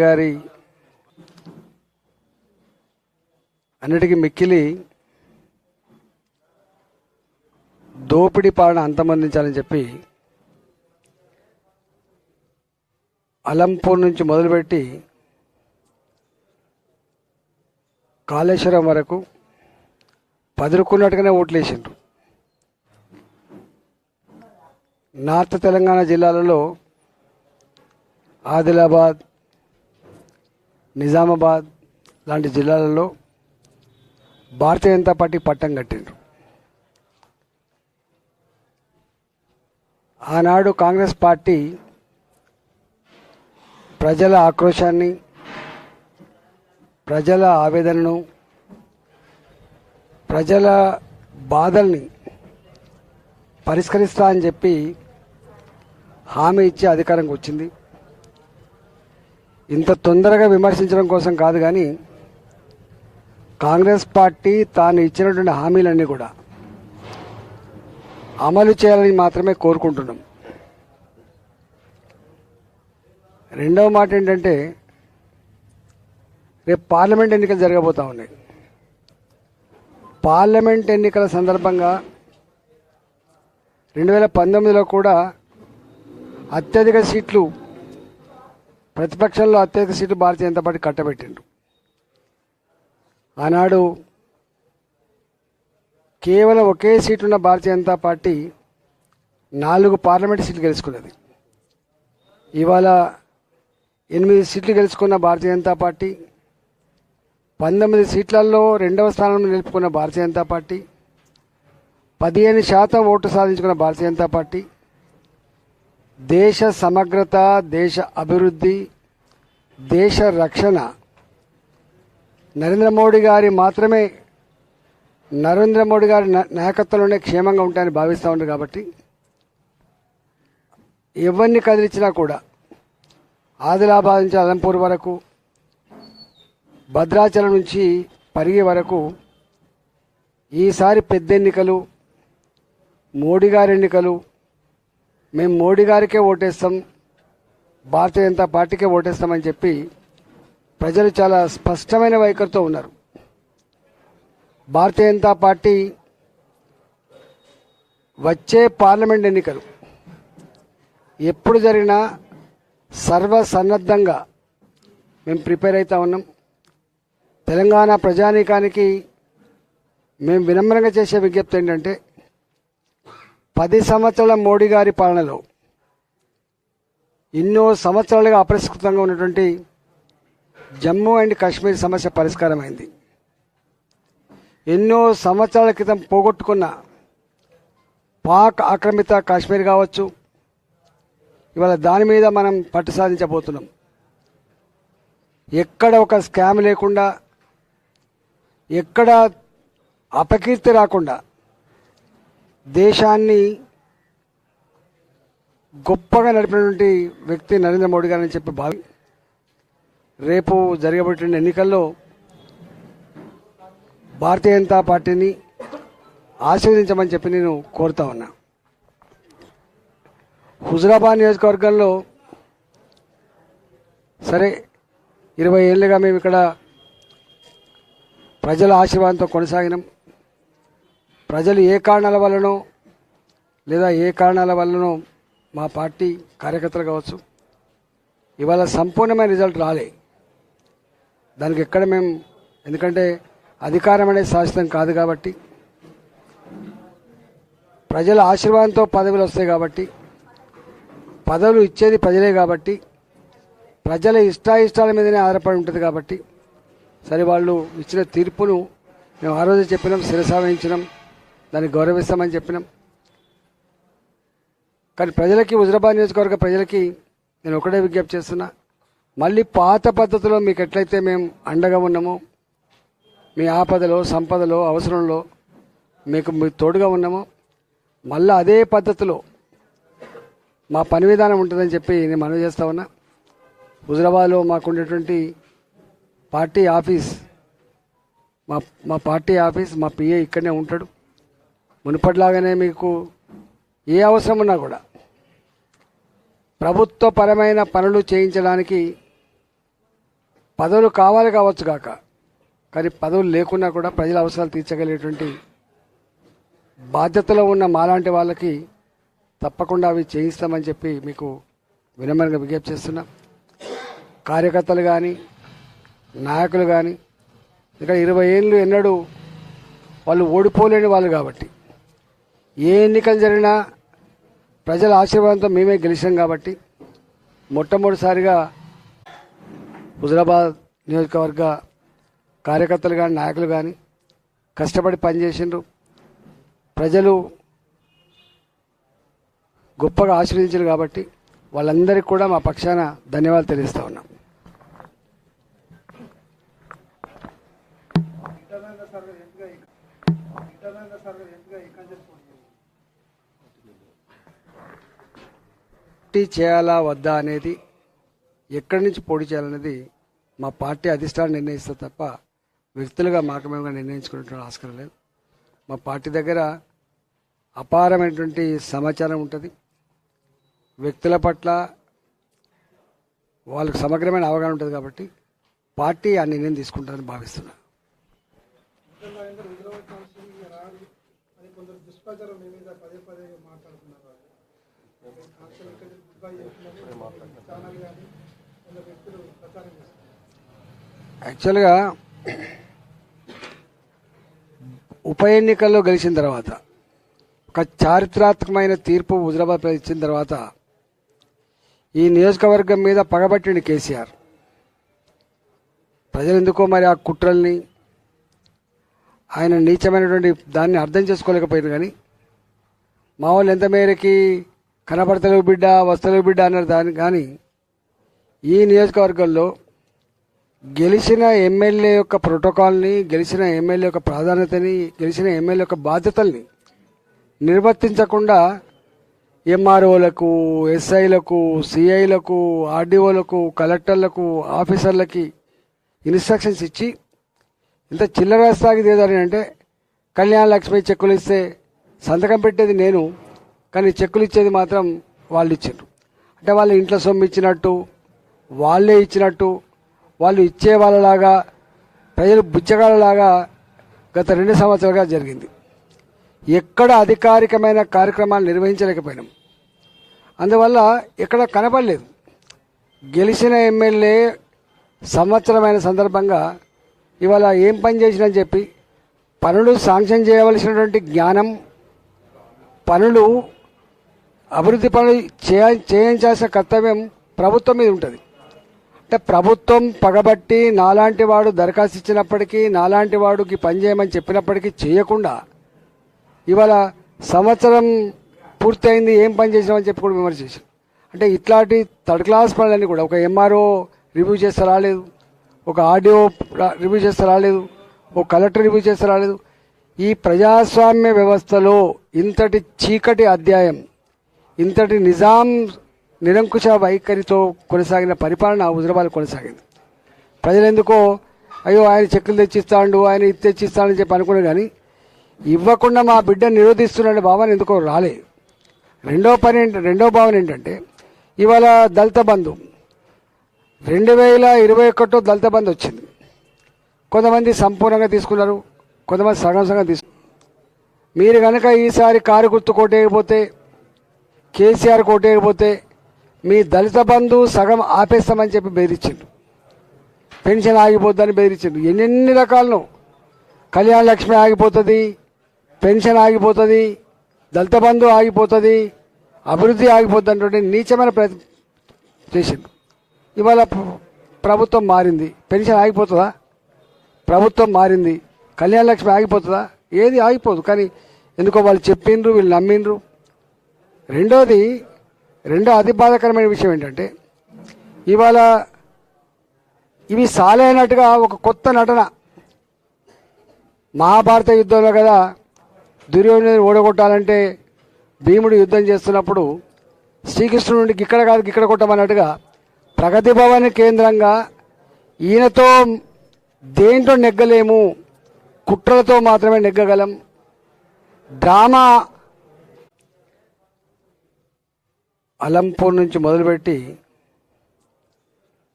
గారి అన్నిటికీ మిక్కిలి దోపిడీ పాలన అంతమందించాలని చెప్పి అలంపూర్ నుంచి మొదలుపెట్టి కాళేశ్వరం వరకు పదురుకున్నట్టుగానే ఓట్లేసిండ్రు. నార్త్ తెలంగాణ జిల్లాలలో ఆదిలాబాద్, నిజామాబాద్ లాంటి జిల్లాలలో భారతీయ జనతా పార్టీ పట్టం కట్టిండ్రు. ఆనాడు కాంగ్రెస్ పార్టీ ప్రజల ఆక్రోశాన్ని, ప్రజల ఆవేదనను, ప్రజల బాధల్ని పరిష్కరిస్తా అని చెప్పి హామీ ఇచ్చి అధికారంకి వచ్చింది. ఇంత తొందరగా విమర్శించడం కోసం కాదు, కానీ కాంగ్రెస్ పార్టీ తాను ఇచ్చినటువంటి హామీలన్నీ కూడా అమలు చేయాలని మాత్రమే కోరుకుంటున్నాం. రెండవ మాట ఏంటంటే, రేపు పార్లమెంట్ ఎన్నికలు జరగబోతా ఉన్నాయి. పార్లమెంట్ ఎన్నికల సందర్భంగా 2019లో కూడా అత్యధిక సీట్లు, ప్రతిపక్షంలో అత్యధిక సీట్లు భారతీయ జనతా పార్టీ కట్టబెట్టిండ్రు. ఆనాడు కేవలం ఒకే సీటున్న భారతీయ జనతా పార్టీ 4 పార్లమెంట్ సీట్లు గెలుచుకున్నది. ఇవాళ 8 సీట్లు గెలుచుకున్న భారతీయ జనతా పార్టీ, 19 సీట్లలో 2వ స్థానంలో నిలుపుకున్న భారతీయ జనతా పార్టీ, 15% ఓటు సాధించుకున్న భారతీయ జనతా పార్టీ దేశ సమగ్రత, దేశ అభివృద్ధి, దేశ రక్షణ నరేంద్ర మోడీ గారి నాయకత్వంలోనే క్షేమంగా ఉంటాయని భావిస్తూ ఉన్నారు. కాబట్టి ఎవరిని కదిలించినా కూడా ఆదిలాబాద్ నుంచి అలంపూర్ వరకు, భద్రాచలం నుంచి పరిగి వరకు ఈసారి పెద్ద ఎన్నికలు, మోడీ గారి ఎన్నికలు. మేము మోడీ గారికే ఓటేస్తాం, భారతీయ జనతా పార్టీకే ఓటేస్తామని చెప్పి ప్రజలు చాలా స్పష్టమైన వైఖరితో ఉన్నారు. భారతీయ జనతా పార్టీ వచ్చే పార్లమెంట్ ఎన్నికలు ఎప్పుడు జరిగినా సర్వసన్నద్ధంగా మేము ప్రిపేర్ అవుతా ఉన్నాం. తెలంగాణ ప్రజానీకానికి మేము వినమ్రంగా చేసే విజ్ఞప్తి ఏంటంటే, 10 సంవత్సరాల మోడీ గారి పాలనలో ఎన్నో సంవత్సరాలుగా అపరిష్కృతంగా ఉన్నటువంటి జమ్మూ అండ్ కాశ్మీర్ సమస్య పరిష్కారమైంది. ఎన్నో సంవత్సరాల క్రితం పోగొట్టుకున్న పాక్ ఆక్రమిత కాశ్మీర్ కావచ్చు, ఇవాళ దాని మీద మనం పట్టు సాధించబోతున్నాం. ఎక్కడ ఒక స్కామ్ లేకుండా, ఎక్కడ అపకీర్తి రాకుండా దేశాన్ని గొప్పగా నడిపినటువంటి వ్యక్తి నరేంద్ర మోడీ గారని చెప్పి భావి రేపు జరగబోయే ఎన్నికల్లో భారతీయ జనతా పార్టీని ఆశీర్వదించమని చెప్పి నేను కోరుతా ఉన్నా. హుజురాబాద్ నియోజకవర్గంలో సరే 20 ఏళ్ళుగా మేము ఇక్కడ ప్రజల ఆశీర్వాదంతో కొనసాగినాం. ప్రజలు ఏ కారణాల వల్లనో లేదా ఏ కారణాల వల్లనో మా పార్టీ కార్యకర్తలు కావచ్చు ఇవాళ సంపూర్ణమైన రిజల్ట్ రాలే. దానికి ఎక్కడ మేము, ఎందుకంటే అధికారం అనేది శాశ్వతం కాదు కాబట్టి, ప్రజల ఆశీర్వాదంతో పదవులు వస్తాయి కాబట్టి, పదవులు ఇచ్చేది ప్రజలే కాబట్టి, ప్రజల ఇష్టాయిష్టాల మీదనే ఆధారపడి ఉంటుంది కాబట్టి, సరే వాళ్ళు ఇచ్చిన తీర్పును మేము ఆ రోజు చెప్పినాం, శిరసావహించినాం, దాన్ని గౌరవిస్తామని చెప్పినాం. కానీ ప్రజలకి, హుజురాబాద్ నియోజకవర్గ ప్రజలకి నేను ఒకటే విజ్ఞప్తి చేస్తున్నా, మళ్ళీ పాత పద్ధతిలో మీకు ఎట్లయితే మేము అండగా ఉన్నామో, మీ ఆపదలో, సంపదలో, అవసరంలో మీకు తోడుగా ఉన్నామో, మళ్ళీ అదే పద్ధతిలో మా పని విధానం ఉంటుందని చెప్పి నేను మనవి చేస్తా ఉన్నా. హుజురాబాద్లో మాకుండేటువంటి పార్టీ ఆఫీస్, మా పార్టీ ఆఫీస్, మా పిఏ ఇక్కడనే ఉంటాడు. మునుపటిలాగానే మీకు ఏ అవసరం ఉన్నా కూడా ప్రభుత్వ పరమైన పనులు చేయించడానికి పదవులు కావాలి కావచ్చు కాక, కానీ పదవులు లేకున్నా కూడా ప్రజల అవసరాలు తీర్చగలిగేటువంటి బాధ్యతలో ఉన్న మాలాంటి వాళ్ళకి తప్పకుండా అవి చేయిస్తామని చెప్పి మీకు వినమ్రంగా విజ్ఞప్తి చేస్తున్నా. కార్యకర్తలు కానీ నాయకులు కానీ ఇక్కడ 20 ఏళ్ళు ఎన్నడూ వాళ్ళు ఓడిపోలేని వాళ్ళు కాబట్టి, ఏ ఎన్నికలు జరిగినా ప్రజల ఆశీర్వాదంతో మేమే గెలిచాం కాబట్టి మొట్టమొదటిసారిగా హుజరాబాద్ నియోజకవర్గ కార్యకర్తలు కానీ నాయకులు కానీ కష్టపడి పనిచేసిండ్రు. ప్రజలు గొప్పగా ఆశీర్వదించారు కాబట్టి వాళ్ళందరికీ కూడా మా పక్షాన ధన్యవాదాలు తెలియజేస్తా ఉన్నాం. పోటీ చేయాలా వద్దా అనేది, ఎక్కడి నుంచి పోటీ చేయాలనేది మా పార్టీ అధిష్టానం నిర్ణయిస్తే తప్ప వ్యక్తులుగా మాకు మేముగా నిర్ణయించుకునేటువంటి ఆస్కారం లేదు. మా పార్టీ దగ్గర అపారమైనటువంటి సమాచారం ఉంటుంది. వ్యక్తుల పట్ల వాళ్ళకు సమగ్రమైన అవగాహన ఉంటుంది కాబట్టి పార్టీ ఆ నిర్ణయం తీసుకుంటారని భావిస్తున్నా. యాక్చువల్గా ఉప ఎన్నికల్లో గెలిచిన తర్వాత ఒక చారిత్రాత్మకమైన తీర్పు హుజరాబాద్ ప్రజలు ఇచ్చిన తర్వాత ఈ నియోజకవర్గం మీద పగబట్టిండు కేసీఆర్. ప్రజలు ఎందుకో మరి ఆ కుట్రల్ని, ఆయన నీచమైనటువంటి దాన్ని అర్థం చేసుకోలేకపోయారు. కానీ మా వాళ్ళు ఎంత మేరకి కనపడతలేవు బిడ్డ, వస్తలేవు బిడ్డ అన్నారు. దాన్ని కానీ ఈ నియోజకవర్గంలో గెలిచిన ఎమ్మెల్యే యొక్క ప్రోటోకాల్ని, గెలిచిన ఎమ్మెల్యే యొక్క ప్రాధాన్యతని, గెలిచిన ఎమ్మెల్యే యొక్క బాధ్యతల్ని నిర్వర్తించకుండా ఎంఆర్ఓలకు, ఎస్ఐలకు, సిఐలకు, ఆర్డీఓలకు, కలెక్టర్లకు, ఆఫీసర్లకి ఇన్స్ట్రక్షన్స్ ఇచ్చి ఇంత చిల్లర స్థాయికి ఏదని అంటే, కళ్యాణ లక్ష్మి చెక్కులు ఇస్తే సంతకం పెట్టేది నేను, కానీ చెక్కులు ఇచ్చేది మాత్రం వాళ్ళు ఇచ్చారు. అంటే వాళ్ళు ఇంట్లో సొమ్ము ఇచ్చినట్టు, వాళ్ళే ఇచ్చినట్టు, వాళ్ళు ఇచ్చే వాళ్ళలాగా, ప్రజలు బుచ్చగాళ్ళలాగా గత 2 సంవత్సరాలుగా జరిగింది. ఎక్కడ అధికారికమైన కార్యక్రమాలు నిర్వహించలేకపోయినాం. అందువల్ల ఎక్కడ కనపడలేదు. గెలిచిన ఎమ్మెల్యే సంవత్సరమైన సందర్భంగా ఇవాళ ఏం పని చేసినని చెప్పి పనులు శాంక్షన్ చేయవలసినటువంటి జ్ఞానం, పనులు అభివృద్ధి పనులు చేయించాల్సిన కర్తవ్యం ప్రభుత్వం మీద ఉంటుంది. అంటే ప్రభుత్వం పగబట్టి నాలాంటి వాడు దరఖాస్తు ఇచ్చినప్పటికీ, నాలాంటి వాడికి పని చేయమని చెప్పినప్పటికీ చేయకుండా ఇవాళ సంవత్సరం పూర్తయింది ఏం పని చేసినామని చెప్పి కూడా విమర్శ చేశారు. అంటే ఇట్లాంటి థర్డ్ క్లాస్ పనులన్నీ కూడా ఒక ఎంఆర్ఓ రివ్యూ చేస్తే రాలేదు, ఒక ఆర్డీఓ రివ్యూ చేస్తే రాలేదు, ఒక కలెక్టర్ రివ్యూ చేస్తే రాలేదు. ఈ ప్రజాస్వామ్య వ్యవస్థలో ఇంతటి చీకటి అధ్యాయం, ఇంతటి నిజాం నిరంకుశ వైఖరితో కొనసాగిన పరిపాలన హుజరాబాద్ కొనసాగింది. ప్రజలు ఎందుకో అయ్యో ఆయన చెక్కులు తెచ్చిస్తాడు, ఆయన ఇది తెచ్చిస్తాడని చెప్పి అనుకున్నారు. కానీ ఇవ్వకుండా మా బిడ్డ నిరోధిస్తున్నాడు భావన ఎందుకో రాలే. రెండో భావన ఏంటంటే ఇవాళ దళిత బంధు 2021 దళిత బంధు వచ్చింది. కొంతమంది సంపూర్ణంగా తీసుకున్నారు, కొంతమంది సగం సగం తీసుకున్నారు. మీరు కనుక ఈసారి కారు గుర్తు కొట్టేయకపోతే, కేసీఆర్ కొట్టేయకపోతే మీ దళిత బంధు సగం ఆపేస్తామని చెప్పి బెదిరించిండు. పెన్షన్ ఆగిపోద్దని బెదిరించిండు. ఎన్నెన్ని రకాలను, కళ్యాణ లక్ష్మి ఆగిపోతుంది, పెన్షన్ ఆగిపోతుంది, దళిత బంధు ఆగిపోతుంది, అభివృద్ధి ఆగిపోతుంది అంటే నీచమైన చేసిండు. ఇవాళ ప్రభుత్వం మారింది, పెన్షన్ ఆగిపోతుందా? ప్రభుత్వం మారింది, కళ్యాణ లక్ష్మి ఆగిపోతుందా? ఏది ఆగిపోదు. కానీ ఎందుకో వాళ్ళు చెప్పిండ్రు, వీళ్ళు నమ్మిండ్రు. రెండో అతి బాధాకరమైన విషయం ఏంటంటే ఇవాళ ఇవి సాలైనట్టుగా ఒక కొత్త నటన. మహాభారత యుద్ధంలో కదా దుర్యోధనుని ఓడగొట్టాలంటే భీముడు యుద్ధం చేస్తున్నప్పుడు శ్రీకృష్ణుడికి ఇక్కడ కాదు ఇక్కడ కొట్టమన్నట్టుగా ప్రగతి భవన్ కేంద్రంగా ఈయనతో దేంట్లో నెగ్గలేము, కుట్రలతో మాత్రమే నెగ్గగలం డ్రామా అలంపూర్ నుంచి మొదలుపెట్టి